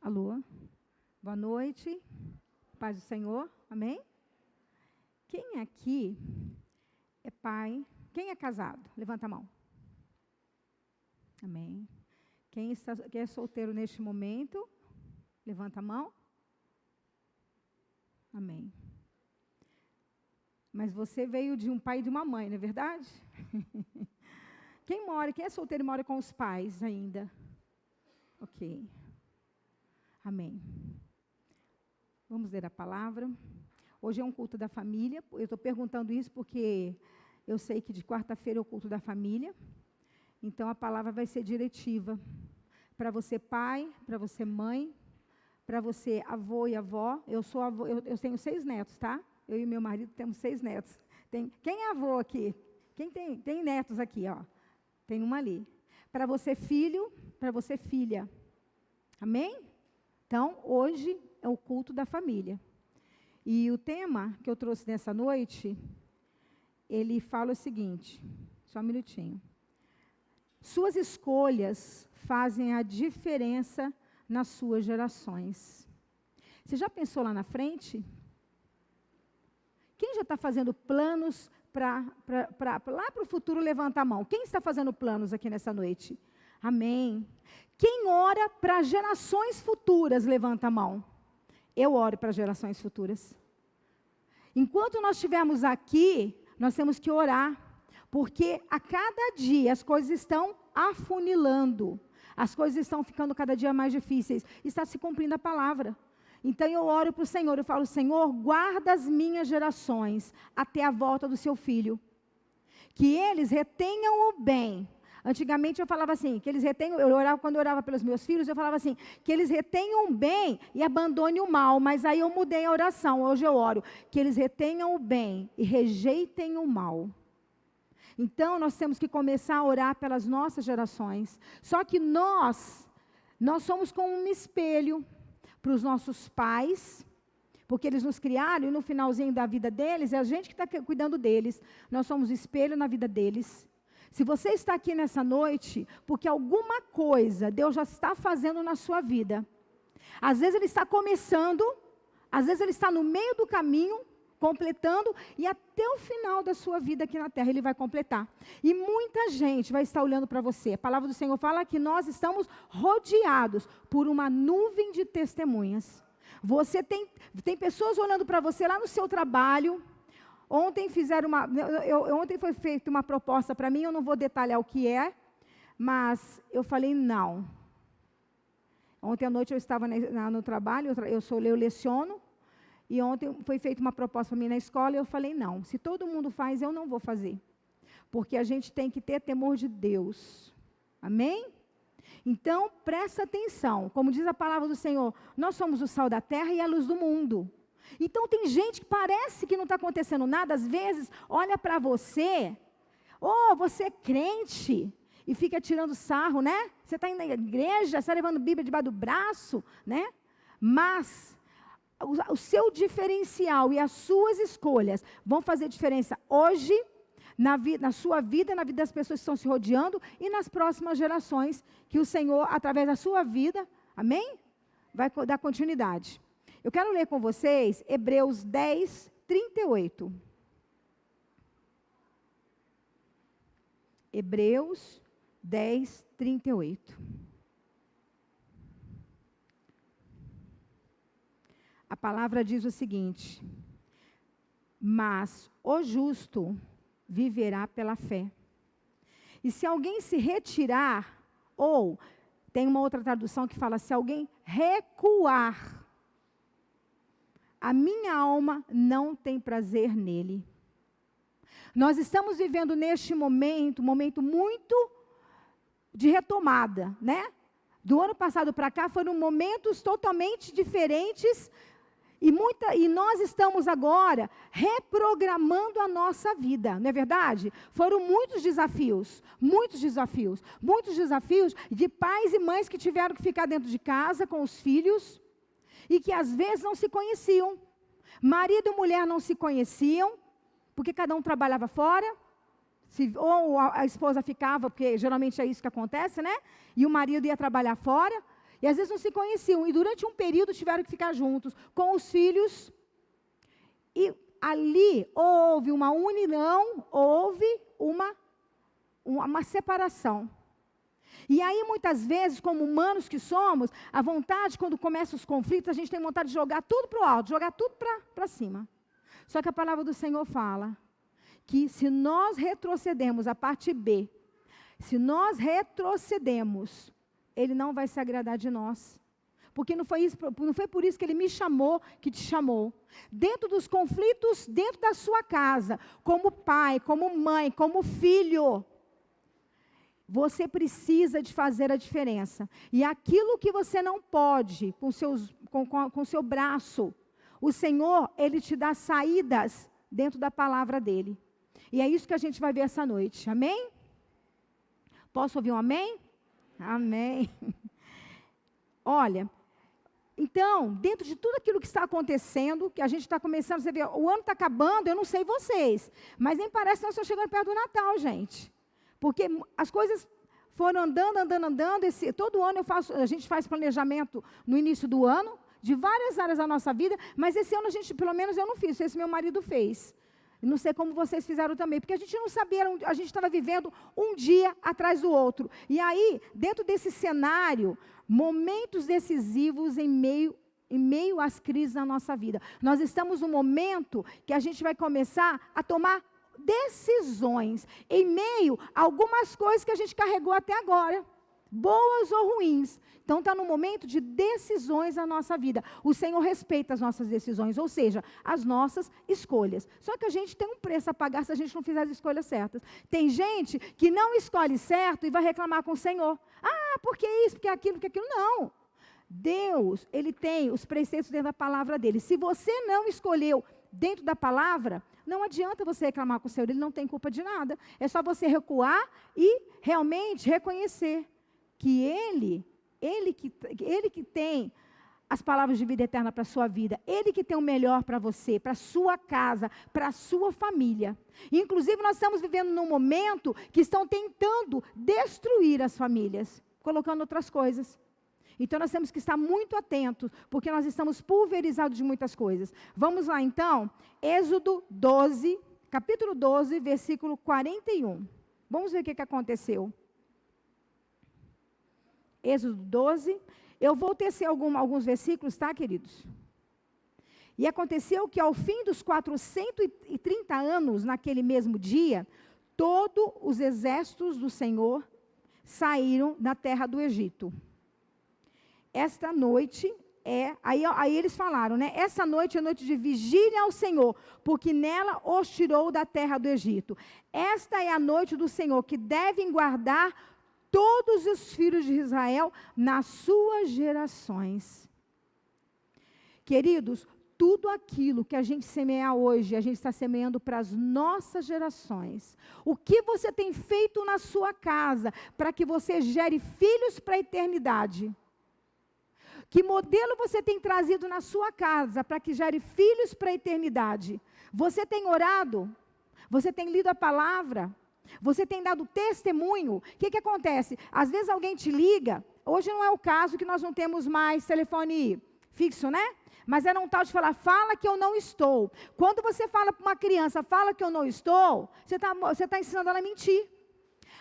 Alô? Boa noite. Paz do Senhor. Amém? Quem aqui é pai? Quem é casado? Levanta a mão. Amém. Quem é solteiro neste momento? Levanta a mão. Amém. Mas você veio de um pai e de uma mãe, não é verdade? Quem é solteiro e mora com os pais ainda? Ok. Amém. Vamos ler a palavra. Hoje é um culto da família. Eu estou perguntando isso porque eu sei que de quarta-feira é o culto da família. Então a palavra vai ser diretiva. Para você pai, para você mãe, para você avô e avó. Eu sou avô, eu tenho 6 netos, tá? Eu e meu marido temos 6 netos. Quem é avô aqui? Quem tem netos aqui, ó? Tem uma ali. Para você filho, para você filha. Amém? Então, hoje é o culto da família. E o tema que eu trouxe nessa noite, ele fala o seguinte, só um minutinho. Suas escolhas fazem a diferença nas suas gerações. Você já pensou lá na frente? Quem já está fazendo planos para lá para o futuro, levanta a mão. Quem está fazendo planos aqui nessa noite? Amém. Quem ora para gerações futuras, levanta a mão. Eu oro para gerações futuras. Enquanto nós estivermos aqui, nós temos que orar, porque a cada dia as coisas estão afunilando, as coisas estão ficando cada dia mais difíceis, está se cumprindo a palavra. Então eu oro para o Senhor, eu falo, Senhor, guarda as minhas gerações até a volta do seu filho, que eles retenham o bem. Antigamente eu falava assim, que eles retenham, quando eu orava pelos meus filhos, eu falava assim, que eles retenham o bem e abandonem o mal, mas aí eu mudei a oração, hoje eu oro, que eles retenham o bem e rejeitem o mal. Então nós temos que começar a orar pelas nossas gerações, só que nós somos como um espelho para os nossos pais, porque eles nos criaram e no finalzinho da vida deles, é a gente que está cuidando deles, nós somos espelho na vida deles. Se você está aqui nessa noite, porque alguma coisa Deus já está fazendo na sua vida. Às vezes Ele está começando, às vezes Ele está no meio do caminho, completando, e até o final da sua vida aqui na terra Ele vai completar. E muita gente vai estar olhando para você. A palavra do Senhor fala que nós estamos rodeados por uma nuvem de testemunhas. Você tem pessoas olhando para você lá no seu trabalho. Ontem foi feita uma proposta para mim, eu não vou detalhar o que é, mas eu falei não. Ontem à noite eu estava no trabalho, eu leciono, e ontem foi feita uma proposta para mim na escola, e eu falei não, se todo mundo faz, eu não vou fazer. Porque a gente tem que ter temor de Deus. Amém? Então, presta atenção, como diz a palavra do Senhor, nós somos o sal da terra e a luz do mundo. Então tem gente que parece que não está acontecendo nada, às vezes olha para você, você é crente, e fica tirando sarro, né? Você está indo na igreja, você está levando Bíblia debaixo do braço, né? Mas o seu diferencial e as suas escolhas vão fazer diferença hoje, na sua vida, na vida das pessoas que estão se rodeando, e nas próximas gerações, que o Senhor, através da sua vida, amém? Vai dar continuidade. Eu quero ler com vocês Hebreus 10, 38. Hebreus 10, 38. A palavra diz o seguinte: mas o justo viverá pela fé. E se alguém se retirar, ou, tem uma outra tradução que fala, se alguém recuar, a minha alma não tem prazer nele. Nós estamos vivendo neste momento, um momento muito de retomada, né? Do ano passado para cá foram momentos totalmente diferentes e nós estamos agora reprogramando a nossa vida, não é verdade? Foram muitos desafios de pais e mães que tiveram que ficar dentro de casa com os filhos, e que às vezes não se conheciam. Marido e mulher não se conheciam, porque cada um trabalhava fora, ou a esposa ficava, porque geralmente é isso que acontece, né? E o marido ia trabalhar fora, E às vezes não se conheciam. E durante um período tiveram que ficar juntos com os filhos. E ali houve uma união, houve uma separação. E aí, muitas vezes, como humanos que somos, a vontade, quando começam os conflitos, a gente tem vontade de jogar tudo para o alto, jogar tudo para cima. Só que a palavra do Senhor fala que se nós retrocedemos, a parte B, se nós retrocedemos, Ele não vai se agradar de nós. Porque não foi por isso que Ele me chamou, que te chamou. Dentro dos conflitos, dentro da sua casa, como pai, como mãe, como filho, você precisa de fazer a diferença. E aquilo que você não pode, com o seu braço, o Senhor, Ele te dá saídas dentro da palavra dEle. E é isso que a gente vai ver essa noite. Amém? Posso ouvir um amém? Amém. Olha, então, dentro de tudo aquilo que está acontecendo, que a gente está começando, você vê, o ano está acabando, eu não sei vocês, mas nem parece que nós estamos chegando perto do Natal, gente. Porque as coisas foram andando. Todo ano a gente faz planejamento no início do ano, de várias áreas da nossa vida, mas esse ano pelo menos eu não fiz, esse meu marido fez. Não sei como vocês fizeram também, porque a gente não sabia, a gente estava vivendo um dia atrás do outro. E aí, dentro desse cenário, momentos decisivos em meio às crises na nossa vida. Nós estamos num momento que a gente vai começar a tomar decisões em meio a algumas coisas que a gente carregou até agora, boas ou ruins. Então está no momento de decisões na nossa vida. O Senhor respeita as nossas decisões, ou seja, as nossas escolhas. Só que a gente tem um preço a pagar se a gente não fizer as escolhas certas. Tem gente que não escolhe certo e vai reclamar com o Senhor. Ah, porque isso, porque aquilo, porque aquilo. Não. Deus, Ele tem os preceitos dentro da palavra dEle. Se você não escolheu dentro da palavra, não adianta você reclamar com o Senhor, Ele não tem culpa de nada. É só você recuar e realmente reconhecer que Ele que tem as palavras de vida eterna para a sua vida, Ele que tem o melhor para você, para a sua casa, para a sua família. Inclusive, nós estamos vivendo num momento que estão tentando destruir as famílias, colocando outras coisas. Então, nós temos que estar muito atentos, porque nós estamos pulverizados de muitas coisas. Vamos lá, então, Êxodo 12, capítulo 12, versículo 41. Vamos ver o que aconteceu. Êxodo 12, eu vou tecer alguns versículos, tá, queridos? E aconteceu que ao fim dos 430 anos, naquele mesmo dia, todos os exércitos do Senhor saíram da terra do Egito. Esta noite aí eles falaram, né? Essa noite é noite de vigília ao Senhor, porque nela os tirou da terra do Egito. Esta é a noite do Senhor, que devem guardar todos os filhos de Israel nas suas gerações. Queridos, tudo aquilo que a gente semear hoje, a gente está semeando para as nossas gerações. O que você tem feito na sua casa para que você gere filhos para a eternidade? Que modelo você tem trazido na sua casa para que gere filhos para a eternidade? Você tem orado? Você tem lido a palavra? Você tem dado testemunho? O que acontece? Às vezes alguém te liga, hoje não é o caso que nós não temos mais telefone fixo, né? Mas era um tal de falar, fala que eu não estou. Quando você fala para uma criança, fala que eu não estou, você tá ensinando ela a mentir.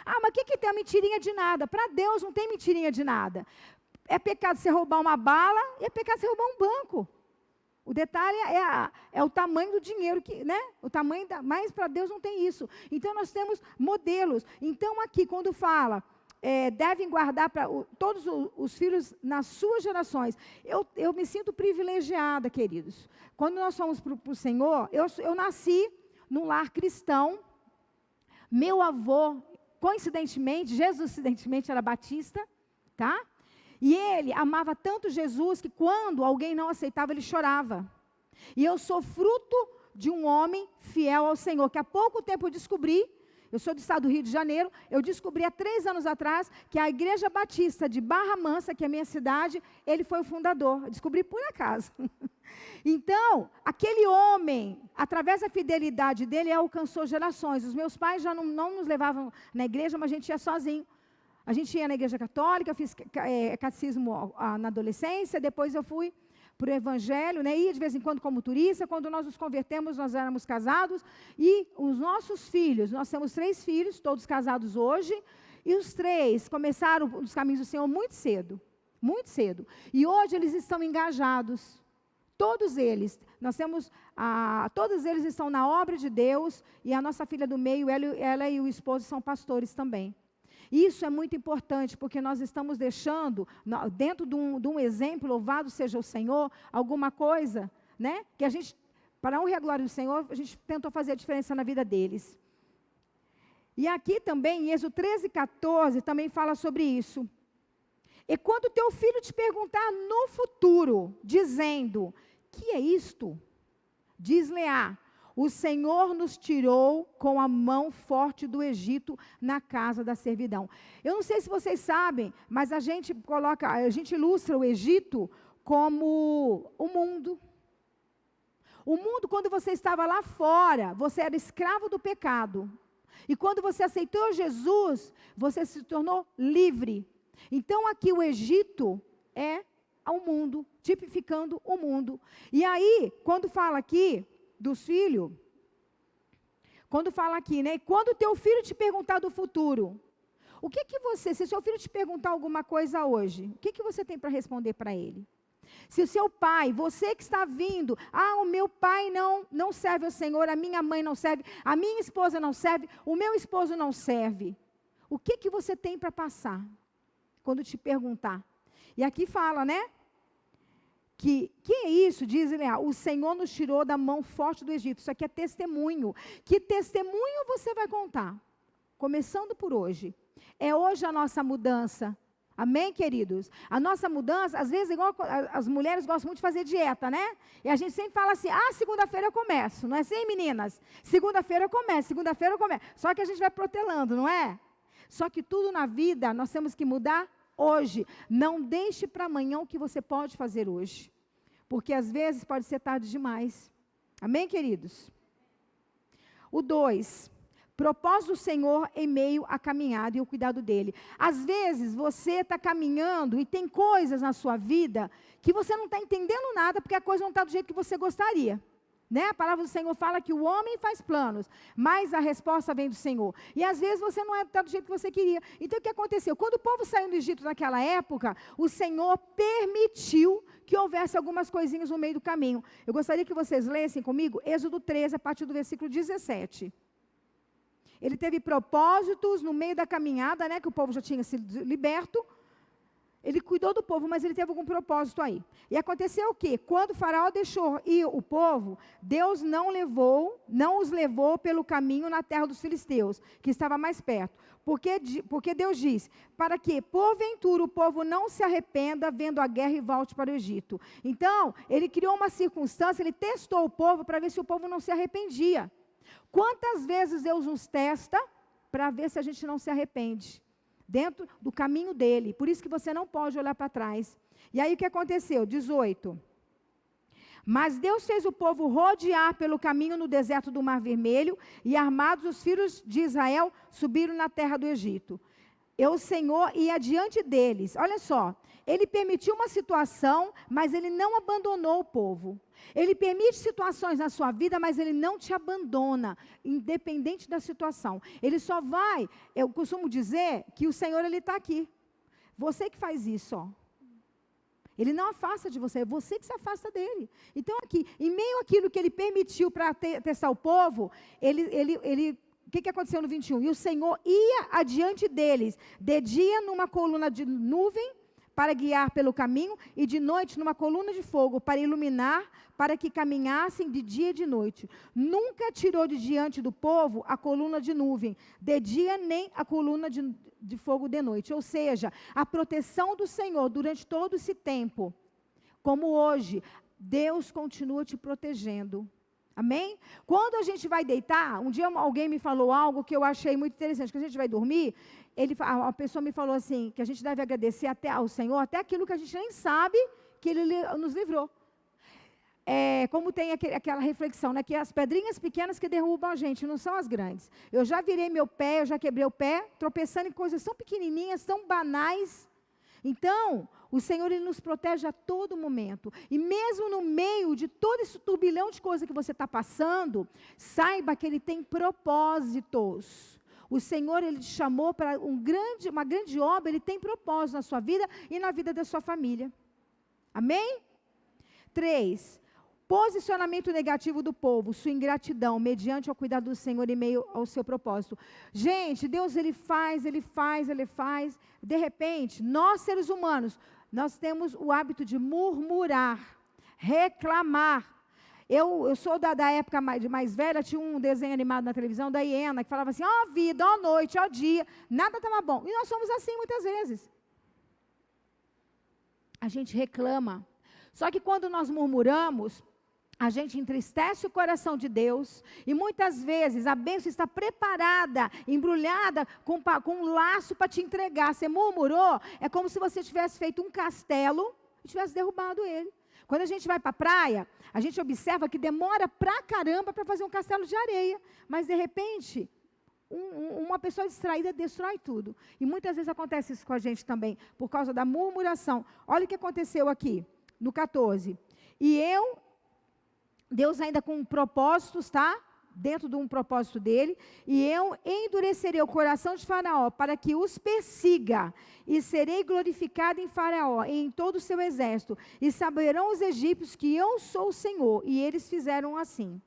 Ah, mas o que tem a mentirinha de nada? Para Deus não tem mentirinha de nada. É pecado você roubar uma bala e é pecado você roubar um banco. O detalhe é o tamanho do dinheiro, né? Mas para Deus não tem isso. Então, nós temos modelos. Então, aqui, quando fala, devem guardar para todos os filhos nas suas gerações, eu me sinto privilegiada, queridos. Quando nós fomos para o Senhor, eu nasci num lar cristão. Meu avô, coincidentemente, era batista, tá? E ele amava tanto Jesus que quando alguém não aceitava, ele chorava. E eu sou fruto de um homem fiel ao Senhor, que há pouco tempo eu descobri, eu sou do estado do Rio de Janeiro, eu descobri há 3 anos atrás que a Igreja Batista de Barra Mansa, que é a minha cidade, ele foi o fundador. Eu descobri por acaso. Então, aquele homem, através da fidelidade dele, alcançou gerações. Os meus pais já não nos levavam na igreja, mas a gente ia sozinho. A gente ia na igreja católica, fiz catecismo na adolescência, depois eu fui para o evangelho, né? Ia de vez em quando como turista. Quando nós nos convertemos, nós éramos casados, e os nossos filhos, nós temos 3 filhos, todos casados hoje, e os 3 começaram os caminhos do Senhor muito cedo, muito cedo. E hoje eles estão engajados, todos eles. Nós temos, todos eles estão na obra de Deus, e a nossa filha do meio, ela e o esposo são pastores também. Isso é muito importante, porque nós estamos deixando, dentro de um exemplo, louvado seja o Senhor, alguma coisa, né? Que a gente, para a honra e a glória do Senhor, a gente tentou fazer a diferença na vida deles. E aqui também, em Êxodo 13:14, também fala sobre isso. E quando teu filho te perguntar no futuro, dizendo, que é isto? Diz Leá, o Senhor nos tirou com a mão forte do Egito na casa da servidão. Eu não sei se vocês sabem, mas a gente ilustra o Egito como o mundo. O mundo, quando você estava lá fora, você era escravo do pecado. E quando você aceitou Jesus, você se tornou livre. Então aqui o Egito é o mundo, tipificando o mundo. E aí, quando fala aqui dos filhos, quando fala aqui, né? Quando teu filho te perguntar do futuro, o que você, se seu filho te perguntar alguma coisa hoje, o que você tem para responder para ele? Se o seu pai, você que está vindo, o meu pai não serve ao Senhor, a minha mãe não serve, a minha esposa não serve, o meu esposo não serve, o que você tem para passar? Quando te perguntar. E aqui fala, né? Que é isso, diz Leá, o Senhor nos tirou da mão forte do Egito. Isso aqui é testemunho. Que testemunho você vai contar? Começando por hoje. É hoje a nossa mudança. Amém, queridos? A nossa mudança, às vezes, igual as mulheres gostam muito de fazer dieta, né? E a gente sempre fala assim, segunda-feira eu começo. Não é assim, meninas? Segunda-feira eu começo. Só que a gente vai protelando, não é? Só que tudo na vida, nós temos que mudar hoje. Não deixe para amanhã o que você pode fazer hoje. Porque às vezes pode ser tarde demais. Amém, queridos? O 2. Propósito do Senhor em meio à caminhada e o cuidado dele. Às vezes você está caminhando e tem coisas na sua vida que você não está entendendo nada, porque a coisa não está do jeito que você gostaria. Né? A palavra do Senhor fala que o homem faz planos, mas a resposta vem do Senhor. E às vezes você não está do jeito que você queria. Então o que aconteceu? Quando o povo saiu do Egito naquela época, o Senhor permitiu que houvesse algumas coisinhas no meio do caminho. Eu gostaria que vocês lessem comigo Êxodo 13, a partir do versículo 17. Ele teve propósitos no meio da caminhada, né, que o povo já tinha sido liberto. Ele cuidou do povo, mas ele teve algum propósito aí. E aconteceu o quê? Quando o faraó deixou ir o povo, Deus não os levou pelo caminho na terra dos filisteus, que estava mais perto. Porque Deus diz, para que, porventura, o povo não se arrependa vendo a guerra e volte para o Egito. Então, ele criou uma circunstância, ele testou o povo para ver se o povo não se arrependia. Quantas vezes Deus nos testa para ver se a gente não se arrepende? Dentro do caminho dele. Por isso que você não pode olhar para trás. E aí o que aconteceu? 18. Mas Deus fez o povo rodear pelo caminho no deserto do Mar Vermelho, e armados os filhos de Israel subiram na terra do Egito. O Senhor ia diante deles. Olha só, ele permitiu uma situação, mas ele não abandonou o povo. Ele permite situações na sua vida, mas ele não te abandona, independente da situação. Ele só vai, eu costumo dizer que o Senhor, ele está aqui. Você que faz isso, ó. Ele não afasta de você, é você que se afasta dele. Então aqui, em meio àquilo que ele permitiu para testar o povo, o que aconteceu no 21? E o Senhor ia adiante deles, de dia numa coluna de nuvem, para guiar pelo caminho, e de noite numa coluna de fogo, para iluminar, para que caminhassem de dia e de noite. Nunca tirou de diante do povo a coluna de nuvem, de dia nem a coluna de fogo de noite. Ou seja, a proteção do Senhor durante todo esse tempo, como hoje, Deus continua te protegendo. Amém? Quando a gente vai deitar, um dia alguém me falou algo que eu achei muito interessante, que a gente vai dormir, a pessoa me falou assim, que a gente deve agradecer até ao Senhor, até aquilo que a gente nem sabe que Ele nos livrou. como tem aquela reflexão, né, que as pedrinhas pequenas que derrubam a gente, não são as grandes. Eu já virei meu pé, eu já quebrei o pé, tropeçando em coisas tão pequenininhas, tão banais. Então, o Senhor, Ele nos protege a todo momento. E mesmo no meio de todo esse turbilhão de coisas que você está passando, saiba que Ele tem propósitos. O Senhor, Ele te chamou para uma grande obra, Ele tem propósito na sua vida e na vida da sua família. Amém? 3. Posicionamento negativo do povo, sua ingratidão, mediante ao cuidado do Senhor em meio ao seu propósito. Gente, Deus, Ele faz. De repente, nós seres humanos, nós temos o hábito de murmurar, reclamar. Eu sou da época mais velha, tinha um desenho animado na televisão da hiena, que falava assim, ó vida, ó noite, ó dia, nada estava bom. E nós somos assim muitas vezes. A gente reclama. Só que quando nós murmuramos, a gente entristece o coração de Deus, e muitas vezes a bênção está preparada, embrulhada com um laço para te entregar. Você murmurou, é como se você tivesse feito um castelo e tivesse derrubado ele. Quando a gente vai para a praia, a gente observa que demora pra caramba para fazer um castelo de areia, mas de repente, uma pessoa distraída destrói tudo. E muitas vezes acontece isso com a gente também, por causa da murmuração. Olha o que aconteceu aqui, no 14. Deus ainda com propósitos, tá? Dentro de um propósito dele. E eu endurecerei o coração de Faraó, para que os persiga. E serei glorificado em Faraó e em todo o seu exército. E saberão os egípcios que eu sou o Senhor. E eles fizeram assim.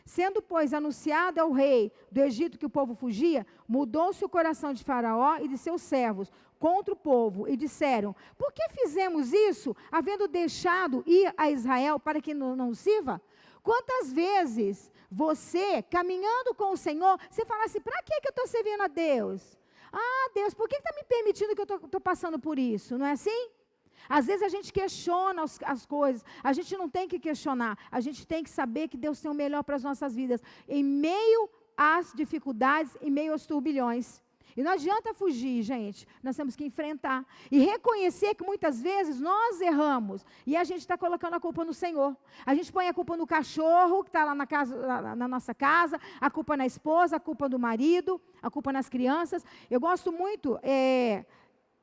Sendo, pois, anunciado ao rei do Egito que o povo fugia, mudou-se o coração de Faraó e de seus servos contra o povo, e disseram, por que fizemos isso, havendo deixado ir a Israel para que não sirva? Quantas vezes você, caminhando com o Senhor, você fala assim, para que eu estou servindo a Deus? Ah, Deus, por que está me permitindo que eu estou passando por isso? Não é assim? Às vezes a gente questiona as coisas, a gente não tem que questionar, a gente tem que saber que Deus tem o melhor para as nossas vidas, em meio às dificuldades, em meio aos turbilhões. E não adianta fugir, gente, nós temos que enfrentar e reconhecer que muitas vezes nós erramos e a gente está colocando a culpa no Senhor. A gente põe a culpa no cachorro que está lá na nossa casa, a culpa na esposa, a culpa do marido, a culpa nas crianças. Eu gosto muito,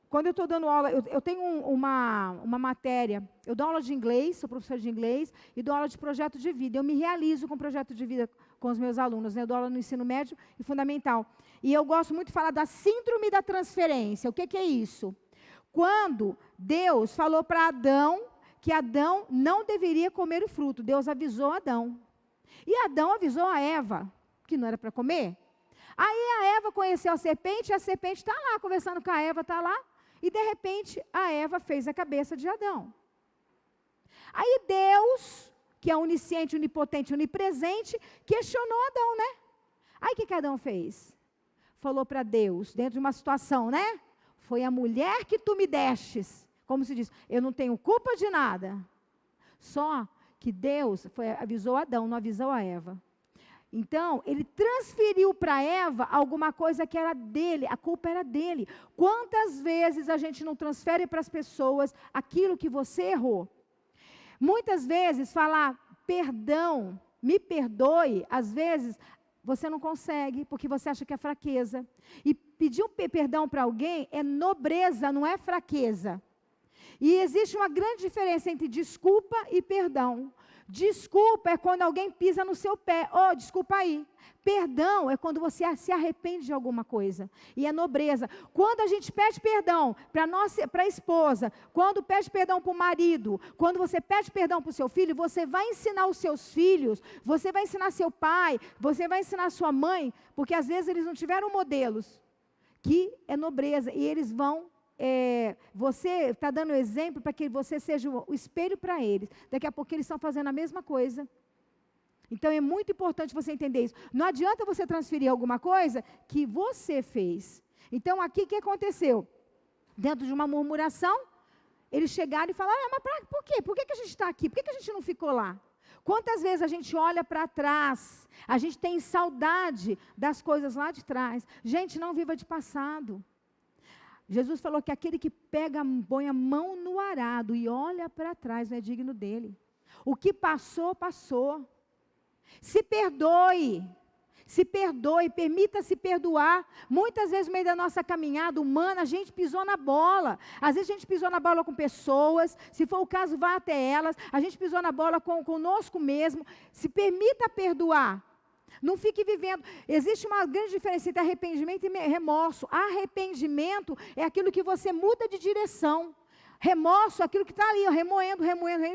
quando eu estou dando aula, eu tenho uma matéria, eu dou aula de inglês, sou professora de inglês, e dou aula de projeto de vida. Eu me realizo com projeto de vida com os meus alunos, né? Eu dou aula no ensino médio e fundamental. E eu gosto muito de falar da síndrome da transferência. O que é isso? Quando Deus falou para Adão que Adão não deveria comer o fruto, Deus avisou Adão. E Adão avisou a Eva que não era para comer. Aí a Eva conheceu a serpente, e a serpente está lá, conversando com a Eva, está lá. E, de repente, a Eva fez a cabeça de Adão. Aí Deus, que é onisciente, onipotente, onipresente, questionou Adão, né? Aí o que Adão fez? Falou para Deus, dentro de uma situação, né? Foi a mulher que tu me destes. Como se diz, eu não tenho culpa de nada. Só que Deus avisou Adão, não avisou a Eva. Então, ele transferiu para Eva alguma coisa que era dele, a culpa era dele. Quantas vezes a gente não transfere para as pessoas aquilo que você errou? Muitas vezes falar perdão, me perdoe, às vezes você não consegue, porque você acha que é fraqueza. E pedir um perdão para alguém é nobreza, não é fraqueza. E existe uma grande diferença entre desculpa e perdão. Desculpa é quando alguém pisa no seu pé. Oh, desculpa aí. Perdão é quando você se arrepende de alguma coisa. E é nobreza. Quando a gente pede perdão para a esposa, quando pede perdão para o marido, quando você pede perdão para o seu filho, você vai ensinar os seus filhos, você vai ensinar seu pai, você vai ensinar sua mãe, porque às vezes eles não tiveram modelos, que é nobreza, e eles vão... você está dando exemplo para que você seja o espelho para eles. Daqui a pouco eles estão fazendo a mesma coisa. Então é muito importante você entender isso. Não adianta você transferir alguma coisa que você fez. Então aqui o que aconteceu? Dentro de uma murmuração, eles chegaram e falaram, mas por quê? Por que a gente está aqui? Por que a gente não ficou lá? Quantas vezes a gente olha para trás, a gente tem saudade das coisas lá de trás. Gente, não viva de passado. Jesus falou que aquele que põe a mão no arado e olha para trás não é digno dele. O que passou, passou. Se perdoe. Se perdoe, permita-se perdoar. Muitas vezes, no meio da nossa caminhada humana, a gente pisou na bola. Às vezes, a gente pisou na bola com pessoas. Se for o caso, vá até elas. A gente pisou na bola conosco mesmo. Se permita perdoar. Não fique vivendo. Existe uma grande diferença entre arrependimento e remorso. Arrependimento é aquilo que você muda de direção. Remorso, aquilo que está ali, ó, remoendo,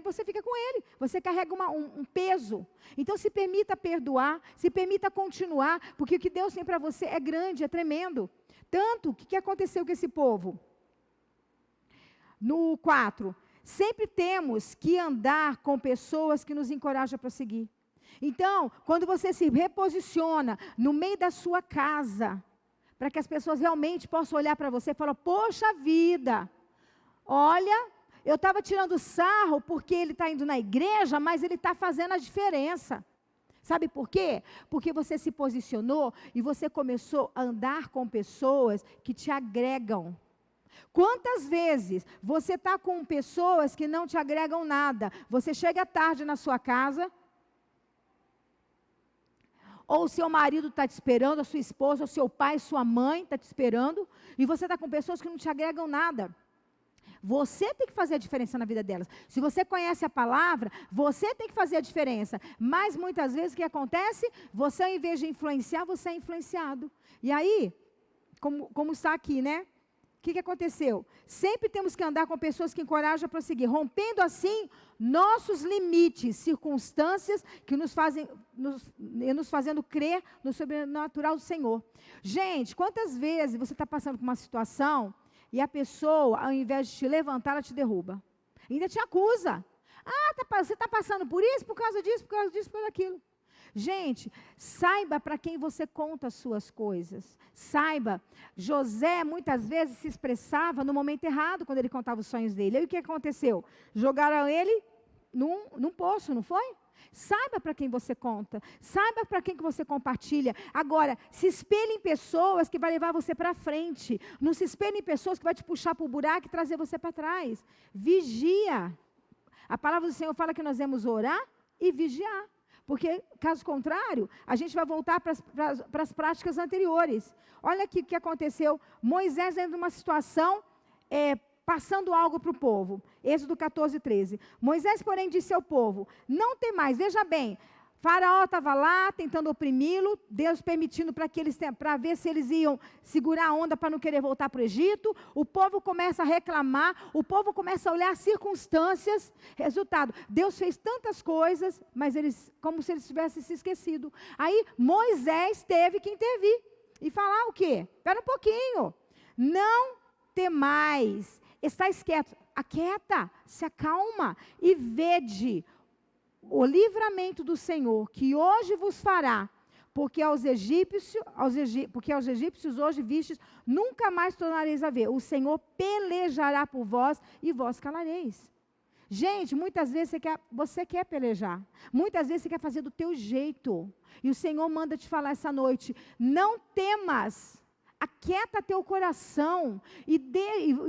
você fica com ele. Você carrega um peso. Então, se permita perdoar, se permita continuar, porque o que Deus tem para você é grande, é tremendo. Tanto, o que aconteceu com esse povo? No 4, sempre temos que andar com pessoas que nos encorajam a prosseguir. Então, quando você se reposiciona no meio da sua casa, para que as pessoas realmente possam olhar para você e falar, poxa vida, olha, eu estava tirando sarro porque ele está indo na igreja, mas ele está fazendo a diferença. Sabe por quê? Porque você se posicionou e você começou a andar com pessoas que te agregam. Quantas vezes você está com pessoas que não te agregam nada? Você chega tarde na sua casa, ou o seu marido está te esperando, a sua esposa, o seu pai, sua mãe está te esperando, e você está com pessoas que não te agregam nada. Você tem que fazer a diferença na vida delas. Se você conhece a palavra, você tem que fazer a diferença. Mas muitas vezes o que acontece? Você, ao invés de influenciar, você é influenciado. E aí, como está aqui, né? O que aconteceu? Sempre temos que andar com pessoas que encorajam a prosseguir, rompendo assim nossos limites, circunstâncias que nos fazendo crer no sobrenatural do Senhor. Gente, quantas vezes você está passando por uma situação e a pessoa, ao invés de te levantar, ela te derruba. Ainda te acusa. Você está passando por isso, por causa disso, por causa daquilo. Gente, saiba para quem você conta as suas coisas. Saiba, José muitas vezes se expressava no momento errado, quando ele contava os sonhos dele. Aí o que aconteceu? Jogaram ele num poço, não foi? Saiba para quem você conta, saiba para quem que você compartilha. Agora, se espelhe em pessoas que vai levar você para frente. Não se espelhe em pessoas que vai te puxar para o buraco e trazer você para trás. Vigia. A palavra do Senhor fala que nós devemos orar e vigiar. Porque, caso contrário, a gente vai voltar para as práticas anteriores. Olha aqui o que aconteceu. Moisés dentro de uma situação, passando algo para o povo. Êxodo 14, 13. Moisés, porém, disse ao povo, não tem mais, veja bem, Faraó estava lá tentando oprimi-lo, Deus permitindo para ver se eles iam segurar a onda para não querer voltar para o Egito. O povo começa a reclamar, o povo começa a olhar as circunstâncias. Resultado, Deus fez tantas coisas, mas como se eles tivessem se esquecido. Aí Moisés teve que intervir e falar o quê? Espera um pouquinho, não temais, estáis quietos, aquieta, se acalma e vede o livramento do Senhor, que hoje vos fará, porque aos egípcios hoje vistes, nunca mais tornareis a ver. O Senhor pelejará por vós e vós calareis. Gente, muitas vezes você quer pelejar. Muitas vezes você quer fazer do teu jeito. E o Senhor manda te falar essa noite, não temas. Aquieta teu coração e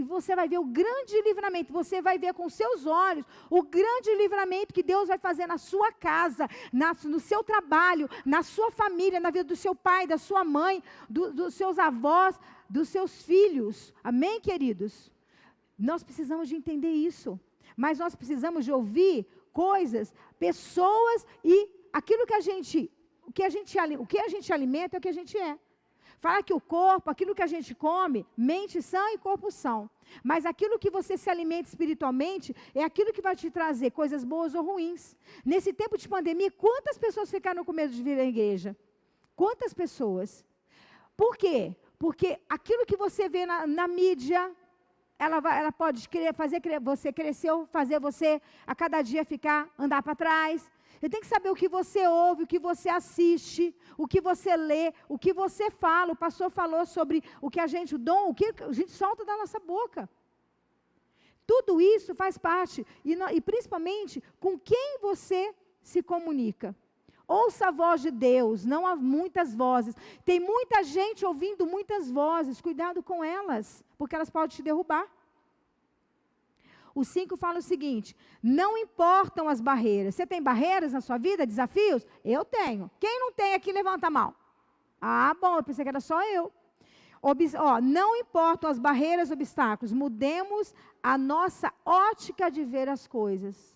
você vai ver o grande livramento, você vai ver com seus olhos o grande livramento que Deus vai fazer na sua casa, no seu trabalho, na sua família, na vida do seu pai, da sua mãe, dos seus avós, dos seus filhos. Amém, queridos? Nós precisamos de entender isso, mas nós precisamos de ouvir coisas, pessoas e aquilo que a gente alimenta é o que a gente é. Fala que o corpo, aquilo que a gente come, mente sã e corpo são. Mas aquilo que você se alimenta espiritualmente, é aquilo que vai te trazer coisas boas ou ruins. Nesse tempo de pandemia, quantas pessoas ficaram com medo de vir à igreja? Quantas pessoas? Por quê? Porque aquilo que você vê na mídia, ela pode fazer você crescer, fazer você a cada dia andar para trás. Você tem que saber o que você ouve, o que você assiste, o que você lê, o que você fala. O pastor falou sobre o que a gente solta da nossa boca. Tudo isso faz parte, e principalmente com quem você se comunica. Ouça a voz de Deus, não há muitas vozes. Tem muita gente ouvindo muitas vozes, cuidado com elas, porque elas podem te derrubar. O 5 fala o seguinte: não importam as barreiras. Você tem barreiras na sua vida, desafios? Eu tenho. Quem não tem aqui, levanta a mão. Ah, bom, eu pensei que era só eu. Não importam as barreiras, obstáculos. Mudemos a nossa ótica de ver as coisas.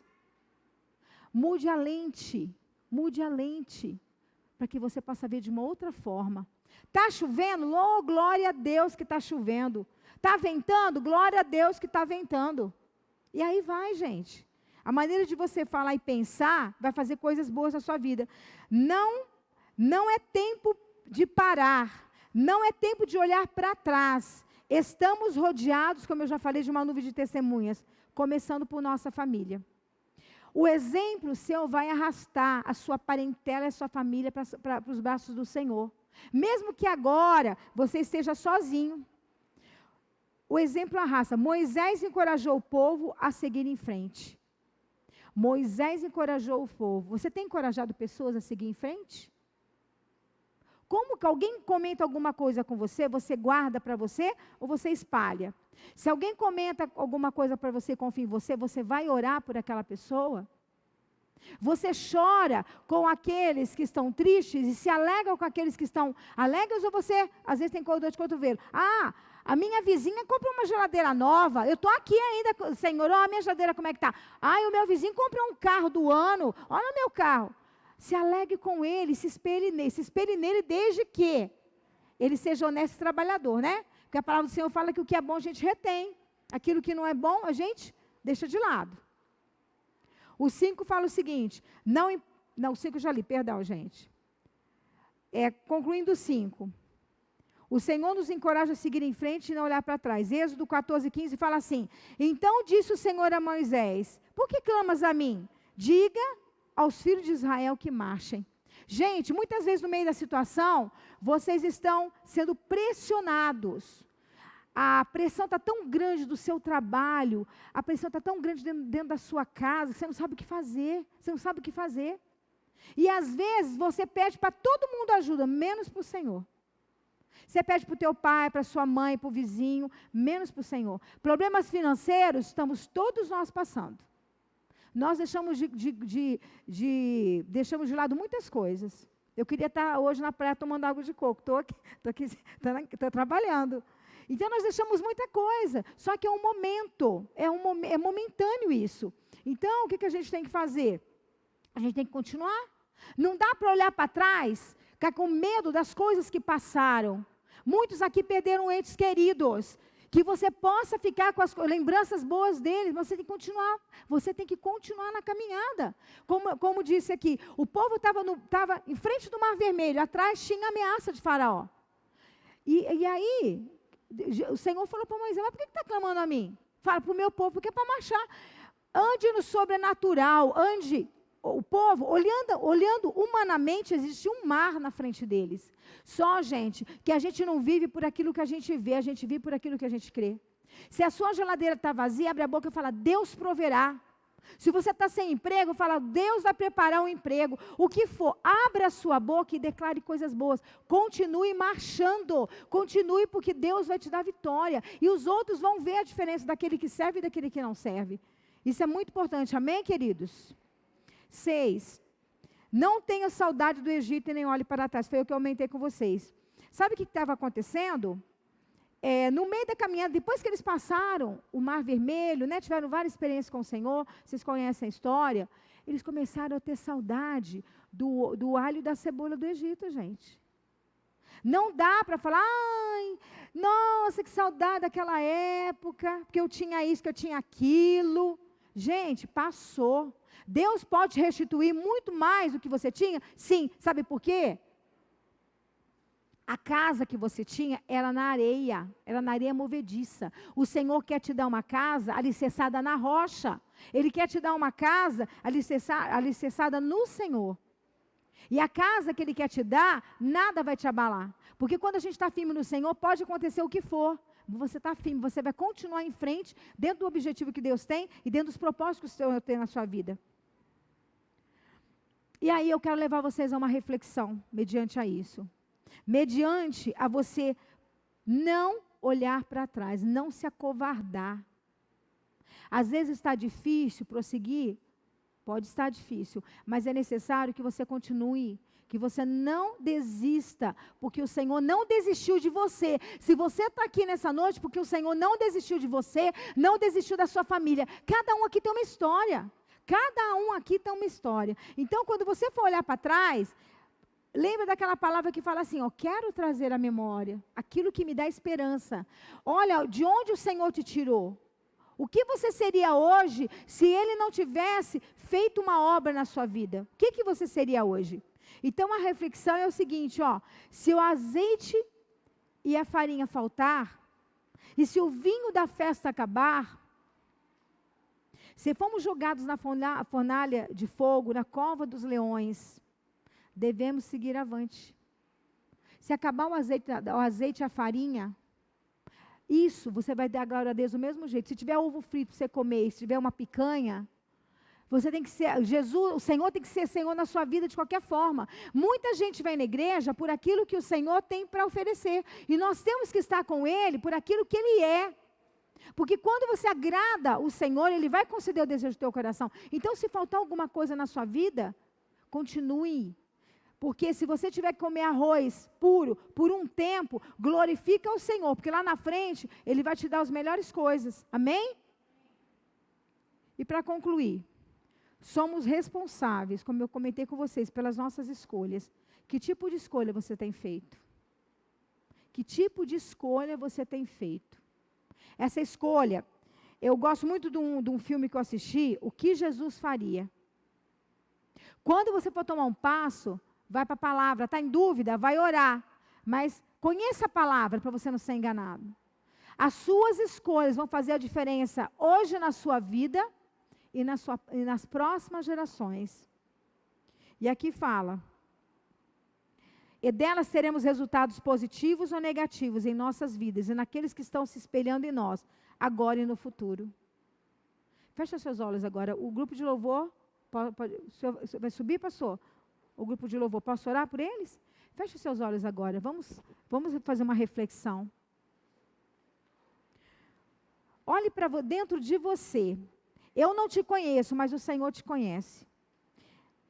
Mude a lente. Mude a lente. Para que você possa ver de uma outra forma. Está chovendo? Oh, glória a Deus que está chovendo. Está ventando? Glória a Deus que está ventando. E aí vai, gente. A maneira de você falar e pensar vai fazer coisas boas na sua vida. Não é tempo de parar. Não é tempo de olhar para trás. Estamos rodeados, como eu já falei, de uma nuvem de testemunhas, começando por nossa família. O exemplo seu vai arrastar a sua parentela e a sua família para os braços do Senhor. Mesmo que agora você esteja sozinho. O exemplo arrasta. Moisés encorajou o povo a seguir em frente. Moisés encorajou o povo. Você tem encorajado pessoas a seguir em frente? Como que alguém comenta alguma coisa com você, você guarda para você ou você espalha? Se alguém comenta alguma coisa para você e confia em você, você vai orar por aquela pessoa? Você chora com aqueles que estão tristes e se alegra com aqueles que estão alegres, ou você, às vezes, tem dor de cotovelo? Ah, a minha vizinha comprou uma geladeira nova, eu estou aqui ainda, Senhor, a minha geladeira como é que está? Ah, o meu vizinho comprou um carro do ano, olha o meu carro. Se alegre com ele, se espelhe nele desde que ele seja honesto e trabalhador, né? Porque a palavra do Senhor fala que o que é bom a gente retém, aquilo que não é bom a gente deixa de lado. O 5 fala o seguinte, o 5 já li, perdão, gente. Concluindo o 5. O Senhor nos encoraja a seguir em frente e não olhar para trás. Êxodo 14:15 fala assim, então disse o Senhor a Moisés, por que clamas a mim? Diga aos filhos de Israel que marchem. Gente, muitas vezes no meio da situação, vocês estão sendo pressionados. A pressão está tão grande do seu trabalho, a pressão está tão grande dentro da sua casa, que você não sabe o que fazer. E às vezes você pede para todo mundo ajuda, menos para o Senhor. Você pede para o teu pai, para a sua mãe, para o vizinho, menos para o Senhor. Problemas financeiros, estamos todos nós passando. Nós deixamos deixamos de lado muitas coisas. Eu queria estar hoje na praia tomando água de coco. Estou trabalhando. Então, nós deixamos muita coisa. Só que é um momento. É momentâneo isso. Então, o que a gente tem que fazer? A gente tem que continuar. Não dá para olhar para trás, ficar com medo das coisas que passaram. Muitos aqui perderam entes queridos. Que você possa ficar com as lembranças boas deles, você tem que continuar. Você tem que continuar na caminhada. Como disse aqui, o povo estava em frente do Mar Vermelho, atrás tinha ameaça de Faraó. E aí, o Senhor falou para Moisés, mas por que está clamando a mim? Fala para o meu povo, porque é para marchar. Ande no sobrenatural, ande. O povo, olhando humanamente, existe um mar na frente deles. Só, gente, que a gente não vive por aquilo que a gente vê, a gente vive por aquilo que a gente crê. Se a sua geladeira está vazia, abre a boca e fala, Deus proverá. Se você está sem emprego, fala, Deus vai preparar um emprego. O que for, abra a sua boca e declare coisas boas. Continue marchando, continue porque Deus vai te dar vitória. E os outros vão ver a diferença daquele que serve e daquele que não serve. Isso é muito importante, amém, queridos? 6. Não tenha saudade do Egito e nem olhe para trás. Foi o que eu aumentei com vocês. Sabe o que estava acontecendo? No meio da caminhada, depois que eles passaram o Mar Vermelho, né, tiveram várias experiências com o Senhor, vocês conhecem a história, eles começaram a ter saudade do alho e da cebola do Egito, gente. Não dá para falar, ai, nossa, que saudade daquela época, porque eu tinha isso, que eu tinha aquilo. Gente, passou. Deus pode restituir muito mais do que você tinha? Sim. Sabe por quê? A casa que você tinha era na areia movediça. O Senhor quer te dar uma casa alicerçada na rocha. Ele quer te dar uma casa alicerçada no Senhor. E a casa que Ele quer te dar, nada vai te abalar. Porque quando a gente está firme no Senhor, pode acontecer o que for. Você está firme, você vai continuar em frente, dentro do objetivo que Deus tem e dentro dos propósitos que o Senhor tem na sua vida. E aí eu quero levar vocês a uma reflexão, mediante a isso. Mediante a você não olhar para trás, não se acovardar. Às vezes está difícil prosseguir, pode estar difícil, mas é necessário que você continue, que você não desista, porque o Senhor não desistiu de você. Se você está aqui nessa noite, porque o Senhor não desistiu de você, não desistiu da sua família. Cada um aqui tem uma história. Cada um aqui tem uma história. Então, quando você for olhar para trás, lembra daquela palavra que fala assim, ó, quero trazer à memória aquilo que me dá esperança. Olha, de onde o Senhor te tirou? O que você seria hoje se Ele não tivesse feito uma obra na sua vida? O que você seria hoje? Então, a reflexão é o seguinte, ó, se o azeite e a farinha faltar, e se o vinho da festa acabar, se fomos jogados na fornalha de fogo, na cova dos leões, devemos seguir avante. Se acabar o azeite e a farinha, isso você vai dar glória a Deus do mesmo jeito. Se tiver ovo frito para você comer, se tiver uma picanha, você tem que ser, Jesus, o Senhor tem que ser Senhor na sua vida de qualquer forma. Muita gente vem na igreja por aquilo que o Senhor tem para oferecer. E nós temos que estar com Ele por aquilo que Ele é. Porque quando você agrada o Senhor, Ele vai conceder o desejo do teu coração. Então, se faltar alguma coisa na sua vida, continue. Porque se você tiver que comer arroz puro por um tempo, glorifica o Senhor. Porque lá na frente, Ele vai te dar as melhores coisas. Amém? E para concluir, somos responsáveis, como eu comentei com vocês, pelas nossas escolhas. Que tipo de escolha você tem feito? Que tipo de escolha você tem feito? Essa escolha, eu gosto muito de um filme que eu assisti, O que Jesus faria. Quando você for tomar um passo, vai para a palavra, está em dúvida, vai orar. Mas conheça a palavra para você não ser enganado. As suas escolhas vão fazer a diferença hoje na sua vida e nas próximas gerações. E aqui fala, e delas teremos resultados positivos ou negativos em nossas vidas e naqueles que estão se espelhando em nós, agora e no futuro. Fecha seus olhos agora. O grupo de louvor, vai subir, pastor? O grupo de louvor, posso orar por eles? Fecha seus olhos agora. Vamos fazer uma reflexão. Olhe para dentro de você. Eu não te conheço, mas o Senhor te conhece.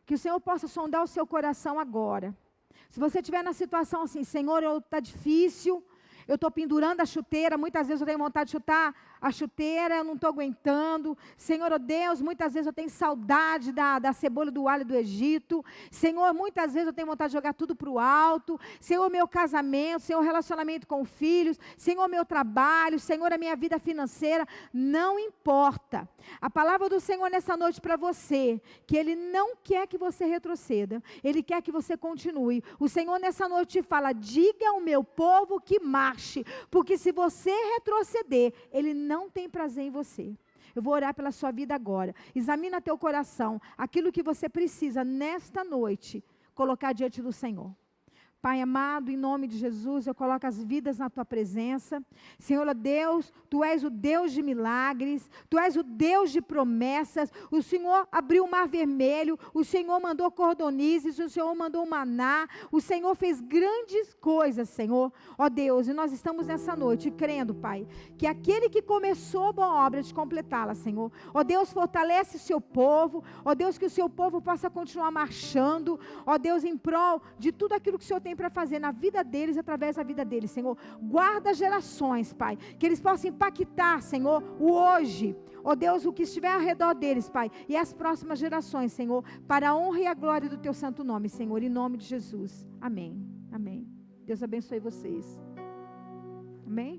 Que o Senhor possa sondar o seu coração agora. Se você estiver na situação assim, Senhor, está difícil, eu estou pendurando a chuteira, muitas vezes eu tenho vontade de chutar a chuteira, eu não estou aguentando. Senhor, oh Deus, muitas vezes eu tenho saudade da cebola, do alho do Egito. Senhor, muitas vezes eu tenho vontade de jogar tudo para o alto. Senhor, meu casamento, Senhor, relacionamento com filhos, Senhor, meu trabalho, Senhor, a minha vida financeira, não importa. A palavra do Senhor nessa noite para você, que Ele não quer que você retroceda, Ele quer que você continue. O Senhor nessa noite te fala, diga ao meu povo que marche, porque se você retroceder, Ele não tem prazer em você. Eu vou orar pela sua vida agora. Examina teu coração, aquilo que você precisa nesta noite, colocar diante do Senhor. Pai amado, em nome de Jesus, eu coloco as vidas na Tua presença. Senhor Deus, Tu és o Deus de milagres, Tu és o Deus de promessas. O Senhor abriu o mar vermelho, o Senhor mandou cordonizes, o Senhor mandou maná, o Senhor fez grandes coisas, Senhor. Ó Deus, e nós estamos nessa noite crendo, Pai, que aquele que começou a boa obra de completá-la, Senhor. Ó Deus, fortalece o Seu povo, ó Deus, que o Seu povo possa continuar marchando, ó Deus, em prol de tudo aquilo que o Senhor tem para fazer na vida deles, através da vida deles, Senhor. Guarda gerações, Pai, que eles possam impactar, Senhor, o hoje, ó Deus, o que estiver ao redor deles, Pai, e as próximas gerações, Senhor, para a honra e a glória do Teu santo nome, Senhor, em nome de Jesus. Amém. Amém. Deus abençoe vocês. Amém.